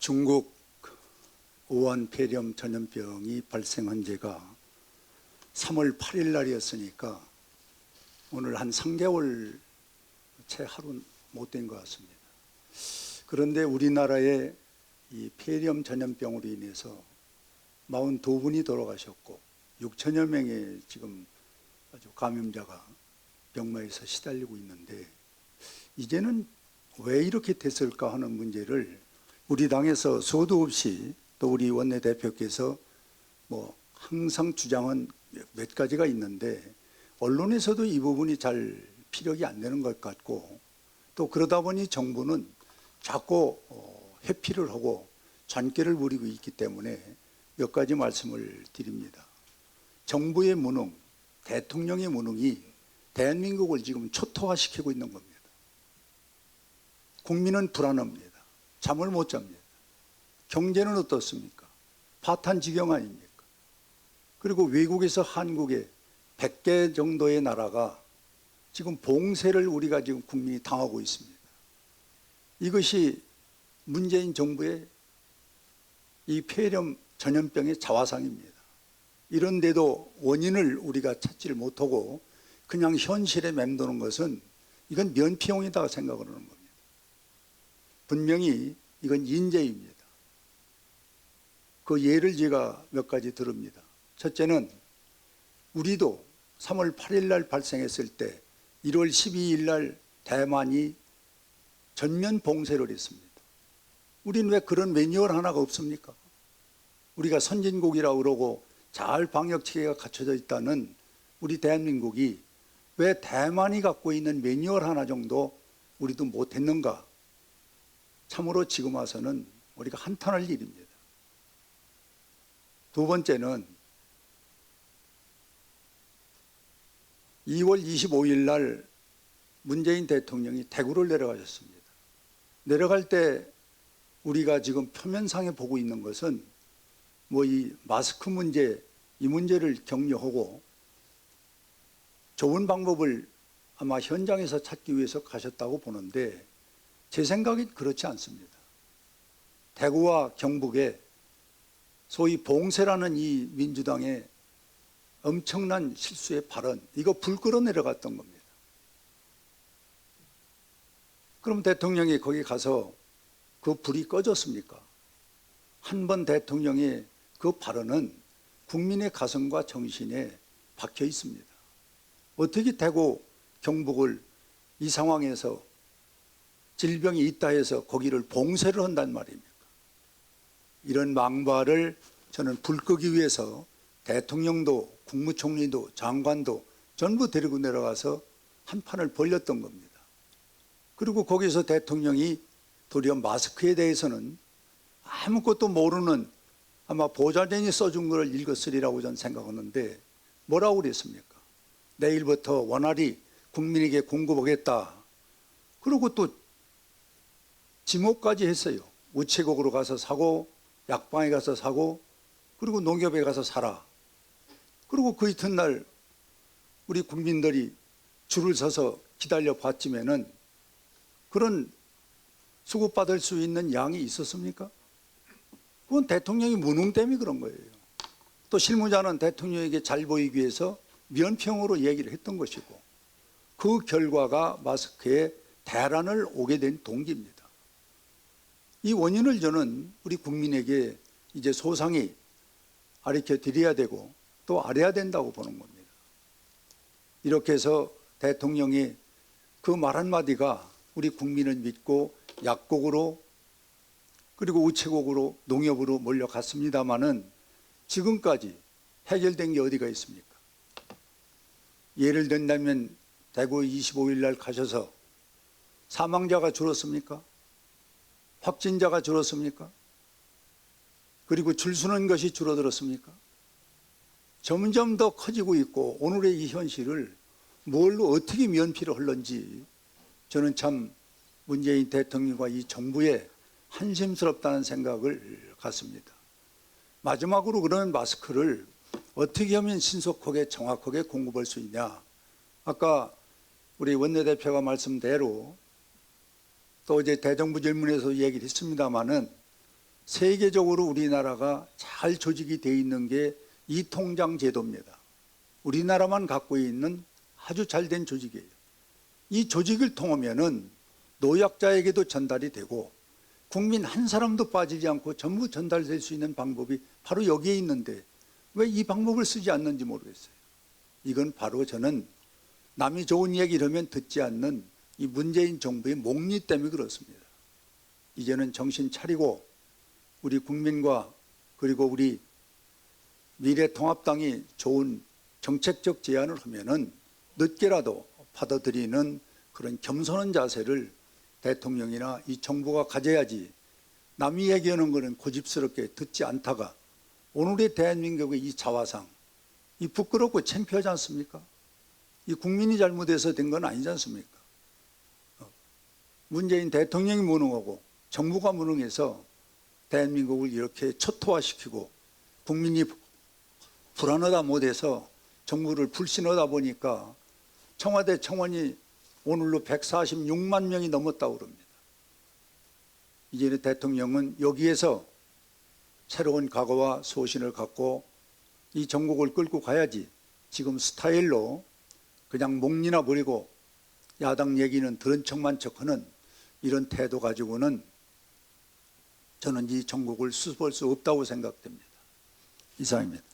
중국 우한 폐렴 전염병이 발생한 지가 3월 8일 날이었으니까 오늘 한 3개월 채 하루 못 된 것 같습니다. 그런데 우리나라에 이 폐렴 전염병으로 인해서 42분이 돌아가셨고 6천여 명의 지금 아주 감염자가 병마에서 시달리고 있는데, 이제는 왜 이렇게 됐을까 하는 문제를 우리 당에서 수도 없이 또 우리 원내대표께서 항상 주장은 몇 가지가 있는데, 언론에서도 이 부분이 잘 피력이 안 되는 것 같고, 또 그러다 보니 정부는 자꾸 회피를 하고 잔꾀를 부리고 있기 때문에 몇 가지 말씀을 드립니다. 정부의 무능, 대통령의 무능이 대한민국을 지금 초토화시키고 있는 겁니다. 국민은 불안합니다. 잠을 못 잡니다. 경제는 어떻습니까? 파탄지경 아닙니까? 그리고 외국에서 한국에 100개 정도의 나라가 지금 봉쇄를 우리가 지금 국민이 당하고 있습니다. 이것이 문재인 정부의 이 폐렴 전염병의 자화상입니다. 이런데도 원인을 우리가 찾지를 못하고 그냥 현실에 맴도는 것은 이건 면피용이다 생각을 하는 겁니다. 분명히 이건 인재입니다. 그 예를 제가 몇 가지 들읍니다. 첫째는 우리도 3월 8일 날 발생했을 때 1월 12일 날 대만이 전면 봉쇄를 했습니다. 우리는 왜 그런 매뉴얼 하나가 없습니까? 우리가 선진국이라고 그러고 잘 방역체계가 갖춰져 있다는 우리 대한민국이 왜 대만이 갖고 있는 매뉴얼 하나 정도 우리도 못했는가? 참으로 지금 와서는 우리가 한탄할 일입니다. 두 번째는 2월 25일 날 문재인 대통령이 대구를 내려가셨습니다. 내려갈 때 우리가 지금 표면상에 보고 있는 것은 이 마스크 문제, 이 문제를 격려하고 좋은 방법을 아마 현장에서 찾기 위해서 가셨다고 보는데, 제 생각엔 그렇지 않습니다. 대구와 경북에 소위 봉쇄라는 이 민주당의 엄청난 실수의 발언, 이거 불 끌어 내려갔던 겁니다. 그럼 대통령이 거기 가서 그 불이 꺼졌습니까? 한 번 대통령의 그 발언은 국민의 가슴과 정신에 박혀 있습니다. 어떻게 대구, 경북을 이 상황에서 질병이 있다 해서 거기를 봉쇄를 한단 말입니까? 이런 망발을 저는 불 끄기 위해서 대통령도 국무총리도 장관도 전부 데리고 내려가서 한판을 벌렸던 겁니다. 그리고 거기서 대통령이 도리어 마스크에 대해서는 아무것도 모르는 아마 보좌진이 써준 걸 읽었으리라고 저는 생각하는데, 뭐라고 그랬습니까? 내일부터 원활히 국민에게 공급하겠다. 그리고 또 지목까지 했어요. 우체국으로 가서 사고, 약방에 가서 사고, 그리고 농협에 가서 사라. 그리고 그 이튿날 우리 국민들이 줄을 서서 기다려 봤지만은 그런 수급받을 수 있는 양이 있었습니까? 그건 대통령이 무능 때문에 그런 거예요. 또 실무자는 대통령에게 잘 보이기 위해서 면평으로 얘기를 했던 것이고, 그 결과가 마스크에 대란을 오게 된 동기입니다. 이 원인을 저는 우리 국민에게 이제 소상히 가르쳐 드려야 되고 또 알아야 된다고 보는 겁니다. 이렇게 해서 대통령이 그 말 한마디가 우리 국민을 믿고 약국으로 그리고 우체국으로 농협으로 몰려갔습니다마는 지금까지 해결된 게 어디가 있습니까? 예를 든다면 대구 25일 날 가셔서 사망자가 줄었습니까? 확진자가 줄었습니까? 그리고 줄 서는 것이 줄어들었습니까? 점점 더 커지고 있고, 오늘의 이 현실을 뭘로 어떻게 면피를 하는지 저는 참 문재인 대통령과 이 정부에 한심스럽다는 생각을 갖습니다. 마지막으로 그러면 마스크를 어떻게 하면 신속하게 정확하게 공급할 수 있냐? 아까 우리 원내대표가 말씀대로 또 이제 대정부 질문에서 얘기를 했습니다마는 세계적으로 우리나라가 잘 조직이 돼 있는 게 이 통장 제도입니다. 우리나라만 갖고 있는 아주 잘된 조직이에요. 이 조직을 통하면은 노약자에게도 전달이 되고 국민 한 사람도 빠지지 않고 전부 전달될 수 있는 방법이 바로 여기에 있는데 왜 이 방법을 쓰지 않는지 모르겠어요. 이건 바로 저는 남이 좋은 얘기를 하면 듣지 않는 이 문재인 정부의 목리 때문에 그렇습니다. 이제는 정신 차리고 우리 국민과 그리고 우리 미래통합당이 좋은 정책적 제안을 하면은 늦게라도 받아들이는 그런 겸손한 자세를 대통령이나 이 정부가 가져야지, 남이 얘기하는 것은 고집스럽게 듣지 않다가 오늘의 대한민국의 이 자화상, 이 부끄럽고 창피하지 않습니까? 이 국민이 잘못해서 된 건 아니지 않습니까? 문재인 대통령이 무능하고 정부가 무능해서 대한민국을 이렇게 초토화시키고 국민이 불안하다 못해서 정부를 불신하다 보니까 청와대 청원이 오늘로 146만 명이 넘었다고 그럽니다. 이제는 대통령은 여기에서 새로운 각오와 소신을 갖고 이 전국을 끌고 가야지, 지금 스타일로 그냥 목리나 부리고 야당 얘기는 들은 척만 척하는 이런 태도 가지고는 저는 이 전국을 수습할 수 없다고 생각됩니다. 이상입니다.